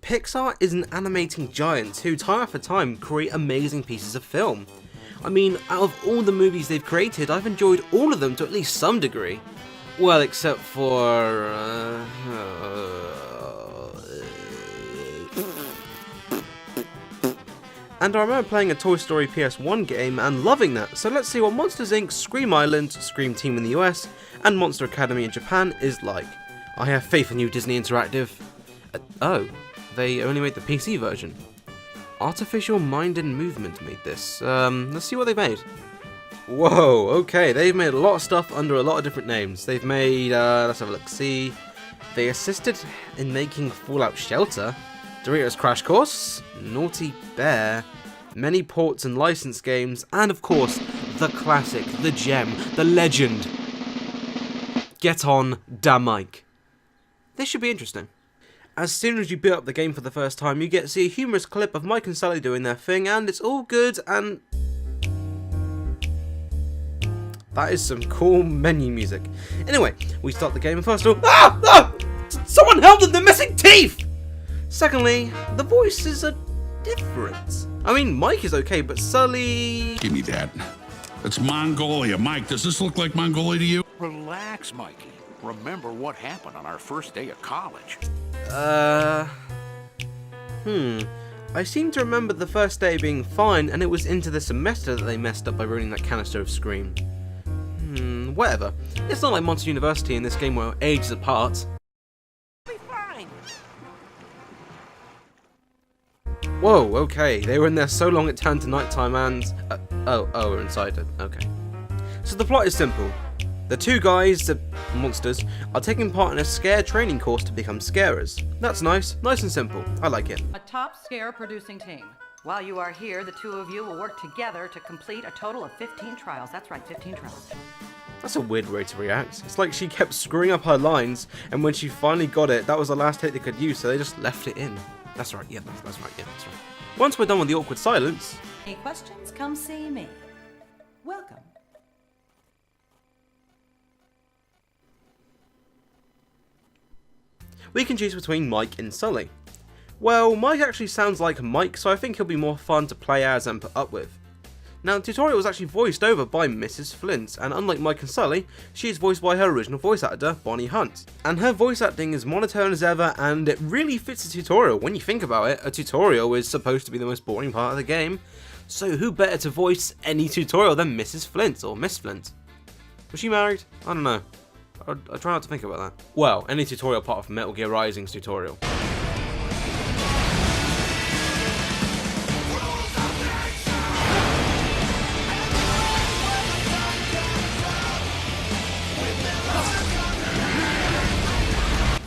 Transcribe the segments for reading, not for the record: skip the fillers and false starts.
Pixar is an animating giant who time after time create amazing pieces of film. I mean, out of all the movies they've created, I've enjoyed all of them to at least some degree. Well, except for... And I remember playing a Toy Story PS1 game and loving that, so let's see what Monsters Inc. Scream Island, Scream Team in the US, and Monster Academy in Japan is like. I have faith in you, Disney Interactive. Oh, they only made the PC version. Artificial Mind and Movement made this. Let's see what they made. Whoa, okay, they've made a lot of stuff under a lot of different names. They've made, let's have a look, see. They assisted in making Fallout Shelter, Doritos Crash Course, Naughty Bear, many ports and licensed games, and of course, the classic, the gem, the legend. Get on, da Mike. This should be interesting. As soon as you boot up the game for the first time, you get to see a humorous clip of Mike and Sully doing their thing, and it's all good, and... that is some cool menu music. Anyway, we start the game, and first of all... Someone help them, they're missing teeth! Secondly, the voices are different. I mean, Mike is okay, but Sully... Give me that. It's Mongolia. Mike, does this look like Mongolia to you? Relax, Mikey. Remember what happened on our first day of college. I seem to remember the first day being fine, and it was into the semester that they messed up by ruining that canister of Scream. Whatever. It's not like Monster University in this game where ages apart. Whoa, okay, they were in there so long it turned to nighttime and... we're inside it, okay. So the plot is simple. The two guys, the monsters, are taking part in a scare training course to become scarers. That's nice and simple, I like it. A top scare producing team. While you are here, the two of you will work together to complete a total of 15 trials. That's right, 15 trials. That's a weird way to react. It's like she kept screwing up her lines, and when she finally got it, that was the last take they could use, so they just left it in. That's right, yeah, that's right, yeah, that's right. Once we're done with the awkward silence... Any questions? Come see me. Welcome. we can choose between Mike and Sully. Well, Mike actually sounds like Mike, so I think he'll be more fun to play as and put up with. Now, the tutorial was actually voiced over by Mrs. Flint, and unlike Mike and Sully, she is voiced by her original voice actor, Bonnie Hunt. And her voice acting is monotone as ever, and it really fits the tutorial. When you think about it, a tutorial is supposed to be the most boring part of the game, so who better to voice any tutorial than Mrs. Flint, or Miss Flint? Was she married? I don't know. I try not to think about that. Well, any tutorial part of Metal Gear Rising's tutorial.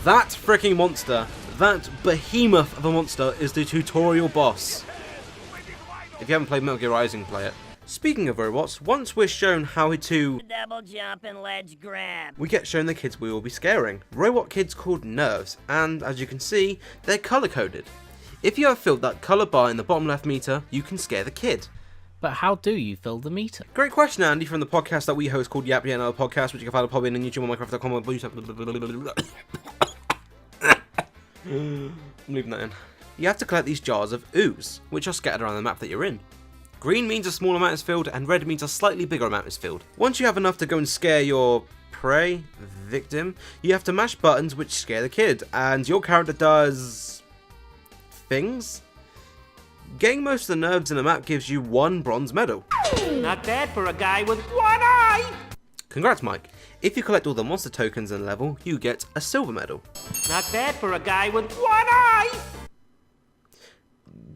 That freaking monster, that behemoth of a monster is the tutorial boss. If you haven't played Metal Gear Rising, play it. Speaking of robots, once we're shown how to double jump and ledge grab, we get shown the kids we will be scaring. Robot kids called nerves, and as you can see, they're color coded. If you have filled that color bar in the bottom left meter, you can scare the kid. But how do you fill the meter? Great question, Andy, from the podcast that we host called Yap Yet Another Podcast, which you can find on Podbean and YouTube on Minecraft.com. I'm leaving that in. You have to collect these jars of ooze, which are scattered around the map that you're in. Green means a small amount is filled, and red means a slightly bigger amount is filled. Once you have enough to go and scare your prey, victim, you have to mash buttons which scare the kid, and your character does things. Getting most of the nerves in a map gives you 1 bronze medal. Not bad for a guy with one eye! Congrats, Mike. If you collect all the monster tokens in a level, you get a silver medal. Not bad for a guy with one eye!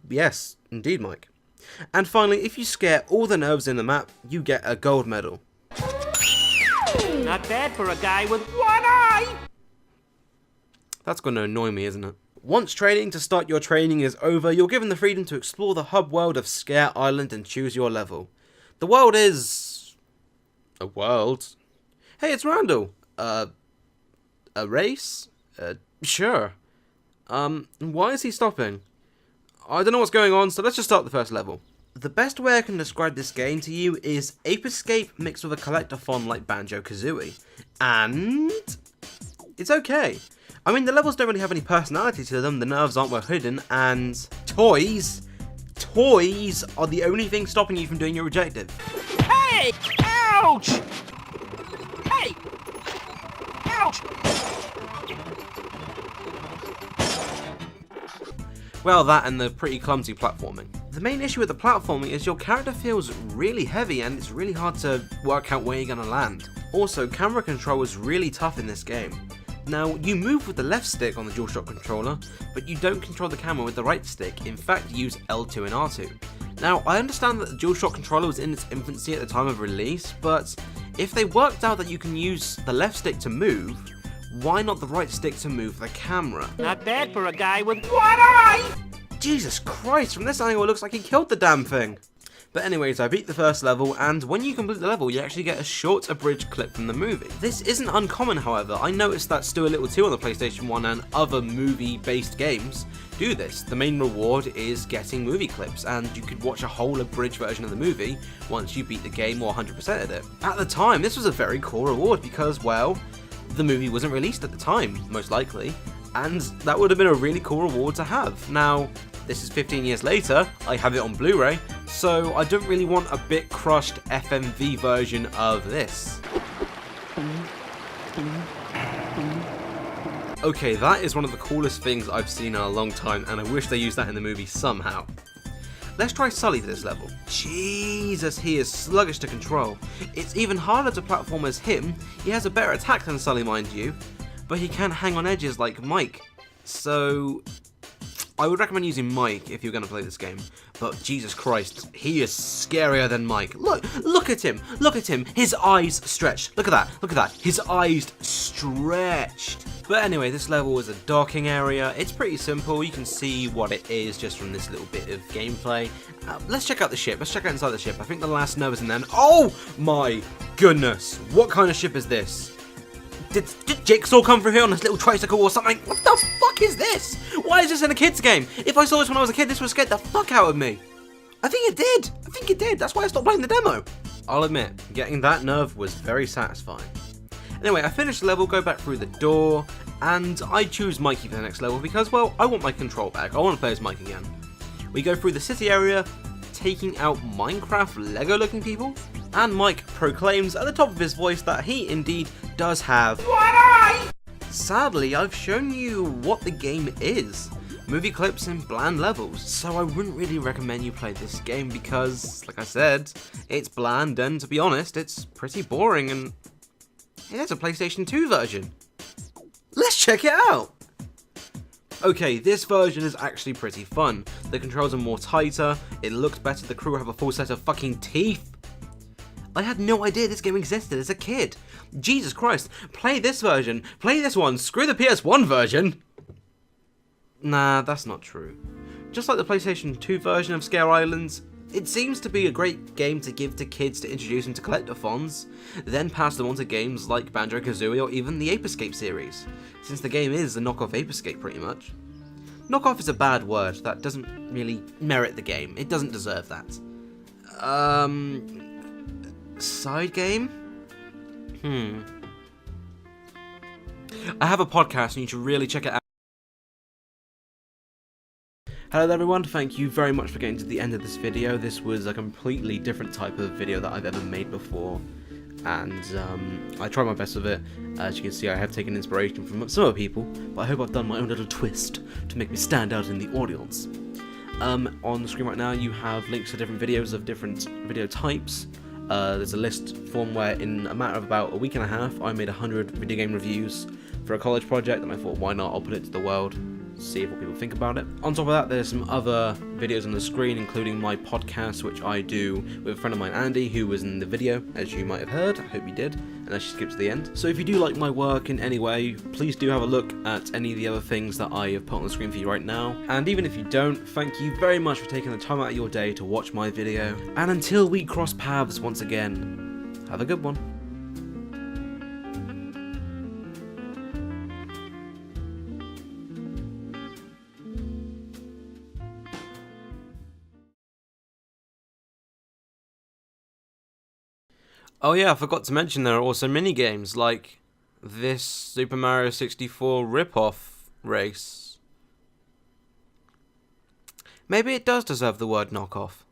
Yes, indeed, Mike. And finally, if you scare all the nerves in the map, you get a gold medal. Not bad for a guy with one eye! That's going to annoy me, isn't it? Once training to start your training is over, you're given the freedom to explore the hub world of Scare Island and choose your level. The world is... a world? Hey, it's Randall. A race? Sure. Why is he stopping? I don't know what's going on, so let's just start the first level. The best way I can describe this game to you is Ape Escape mixed with a collectathon like Banjo-Kazooie. And... it's okay. I mean, the levels don't really have any personality to them, the nerves aren't well hidden, and toys are the only thing stopping you from doing your objective. Hey! Ouch! Hey! Ouch! Well, that and the pretty clumsy platforming. The main issue with the platforming is your character feels really heavy and it's really hard to work out where you're gonna land. Also, camera control is really tough in this game. Now, you move with the left stick on the DualShock controller, but you don't control the camera with the right stick, in fact you use L2 and R2. Now, I understand that the DualShock controller was in its infancy at the time of release, but if they worked out that you can use the left stick to move, why not the right stick to move the camera? Not bad for a guy with one eye! Jesus Christ, from this angle it looks like he killed the damn thing. But anyways, I beat the first level, and when you complete the level, you actually get a short abridged clip from the movie. This isn't uncommon, however. I noticed that Stu a Little 2 on the PlayStation 1 and other movie-based games do this. The main reward is getting movie clips, and you could watch a whole abridged version of the movie once you beat the game or 100%ed it. At the time, this was a very cool reward because, well, the movie wasn't released at the time, most likely, and that would have been a really cool reward to have. Now, this is 15 years later, I have it on Blu-ray, so I don't really want a bit crushed FMV version of this. Okay, that is one of the coolest things I've seen in a long time, and I wish they used that in the movie somehow. Let's try Sully for this level. Jesus, he is sluggish to control. It's even harder to platform as him. He has a better attack than Sully, mind you, but he can't hang on edges like Mike. So I would recommend using Mike if you're going to play this game, but Jesus Christ, he is scarier than Mike. Look at him, his eyes stretched, look at that, his eyes stretched. But anyway, this level is a docking area. It's pretty simple, you can see what it is just from this little bit of gameplay. Let's check out the ship, let's check out inside the ship. I think the last nerve is in there. Oh my goodness, what kind of ship is this? Did Jigsaw come through here on this little tricycle or something? What the fuck is this? Why is this in a kid's game? If I saw this when I was a kid, this would scare the fuck out of me. I think it did. That's why I stopped playing the demo. I'll admit, getting that nerve was very satisfying. Anyway, I finished the level, go back through the door, and I choose Mikey for the next level because, well, I want my control back. I want to play as Mike again. We go through the city area, taking out Minecraft Lego looking people, and Mike proclaims at the top of his voice that he indeed does have one eye! Sadly, I've shown you what the game is. Movie clips and bland levels, so I wouldn't really recommend you play this game because, like I said, it's bland and to be honest, it's pretty boring and here's a PlayStation 2 version. Let's check it out! Okay, this version is actually pretty fun. The controls are more tighter, it looks better, the crew have a full set of fucking teeth. I had no idea this game existed as a kid. Jesus Christ, play this version, play this one, screw the PS1 version. Nah, that's not true. Just like the PlayStation 2 version of Scare Islands, it seems to be a great game to give to kids to introduce them to collectathons, then pass them on to games like Banjo-Kazooie or even the Ape Escape series, since the game is a knockoff Ape Escape pretty much. Knockoff is a bad word, that doesn't really merit the game, it doesn't deserve that. Side game? I have a podcast and you should really check it out. Hello everyone, thank you very much for getting to the end of this video. This was a completely different type of video that I've ever made before, and I tried my best with it. As you can see, I have taken inspiration from some other people, but I hope I've done my own little twist to make me stand out in the audience. On the screen right now you have links to different videos of different video types. There's a list form where in a matter of about a week and a half I made 100 video game reviews for a college project, and I thought why not, I'll put it to the world, see what people think about it. On top of that, there's some other videos on the screen, including my podcast, which I do with a friend of mine, Andy, who was in the video, as you might have heard. I hope you did, unless you skipped to the end. So if you do like my work in any way, please do have a look at any of the other things that I have put on the screen for you right now. And even if you don't, thank you very much for taking the time out of your day to watch my video. And until we cross paths once again, have a good one. Oh yeah, I forgot to mention there are also mini games like this Super Mario 64 rip-off race. Maybe it does deserve the word knockoff.